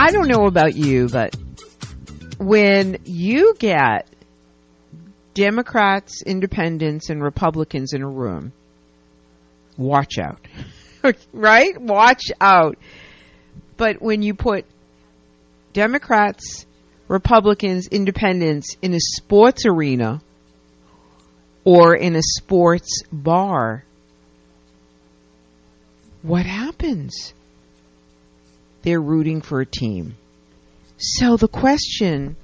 I don't know about you, but when you get Democrats, Independents, and Republicans in a room, watch out. Right? Watch out. But when you put Democrats, Republicans, Independents in a sports arena or in a sports bar, what happens? They're rooting for a team. So the question,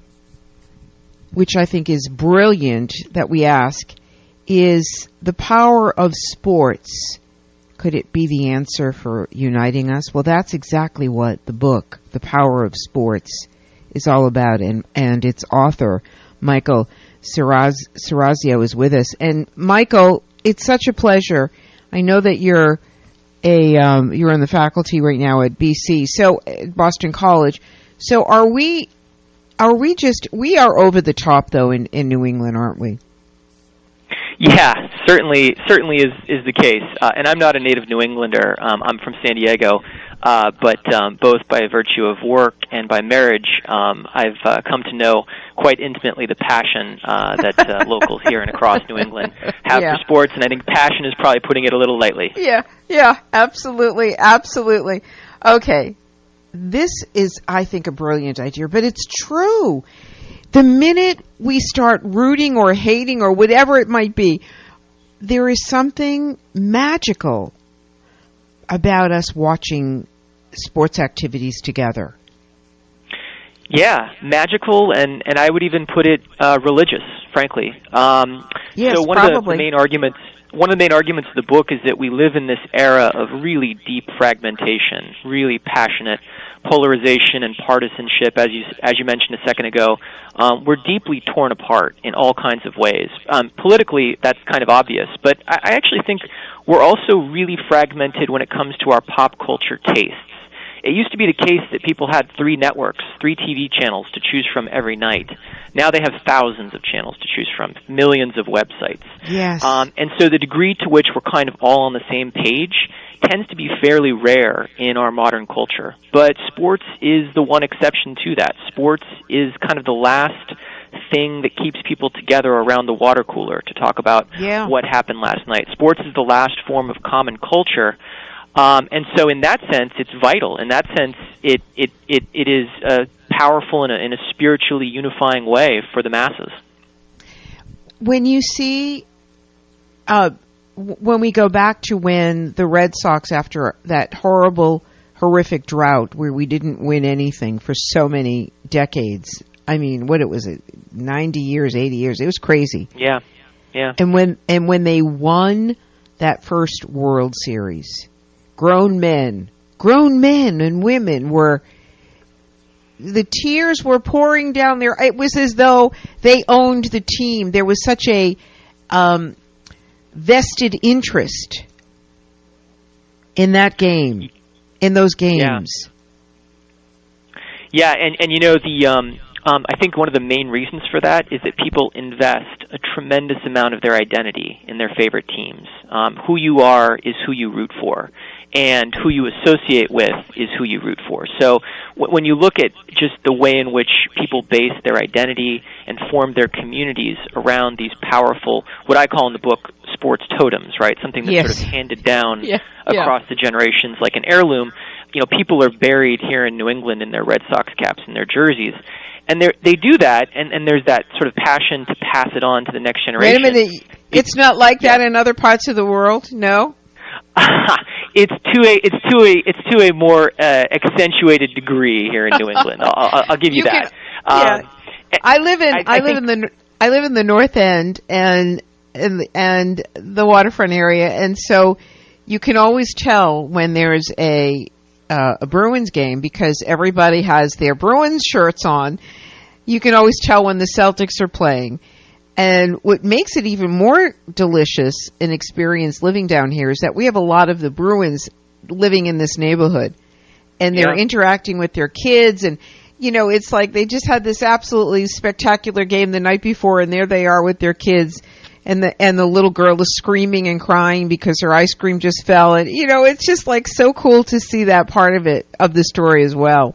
which I think is brilliant that we ask, is the power of sports. Could it be the answer for uniting us? Well, that's exactly what the book, The Power of Sports, is all about. And its author, Michael Serrazio, is with us. And Michael, it's such a pleasure. I know that you're in the faculty right now at BC, so at Boston College. So we are over the top though in New England, aren't we? Yeah, certainly is the case. And I'm not a native New Englander. I'm from San Diego, but both by virtue of work and by marriage, I've come to know quite intimately the passion that locals here and across New England have for sports, and I think passion is probably putting it a little lightly. Yeah, absolutely. Okay, this is, I think, a brilliant idea, but it's true. The minute we start rooting or hating or whatever it might be, there is something magical about us watching sports activities together. Yeah, magical, and I would even put it religious, frankly. Yes, so one of the main arguments of the book is that we live in this era of really deep fragmentation, really passionate polarization and partisanship, as you mentioned a second ago. We're deeply torn apart in all kinds of ways. Politically, that's kind of obvious, but I actually think we're also really fragmented when it comes to our pop culture tastes. It used to be the case that people had 3 networks, 3 TV channels to choose from every night. Now they have thousands of channels to choose from, millions of websites. Yes. And so the degree to which we're kind of all on the same page tends to be fairly rare in our modern culture. But sports is the one exception to that. Sports is kind of the last thing that keeps people together around the water cooler to talk about what happened last night. Sports is the last form of common culture. And so in that sense, it's vital. In that sense, it is powerful in a spiritually unifying way for the masses. When you see, when we go back to when the Red Sox, after that horrific drought where we didn't win anything for so many decades, I mean, what it was, 90 years, 80 years, it was crazy. Yeah. And when they won that first World Series, grown men and women the tears were pouring down there. It was as though they owned the team. There was such a vested interest in that game, in those games. Yeah, and you know, I think one of the main reasons for that is that people invest a tremendous amount of their identity in their favorite teams. Who you are is who you root for, and who you associate with is who you root for. So when you look at just the way in which people base their identity and form their communities around these powerful, what I call in the book, sports totems, right? Something that's sort of handed down across the generations like an heirloom. You know, people are buried here in New England in their Red Sox caps and their jerseys. And they do that, and there's that sort of passion to pass it on to the next generation. Wait a minute. It's not like that in other parts of the world? No? It's to a more accentuated degree here in New England. I'll give you that. I live in the North End and the waterfront area, and so you can always tell when there's a Bruins game because everybody has their Bruins shirts on. You can always tell when the Celtics are playing. And what makes it even more delicious an experience living down here is that we have a lot of the Bruins living in this neighborhood. And they're interacting with their kids. And, you know, it's like they just had this absolutely spectacular game the night before, and there they are with their kids. And the little girl is screaming and crying because her ice cream just fell. And, you know, it's just like so cool to see that part of the story as well.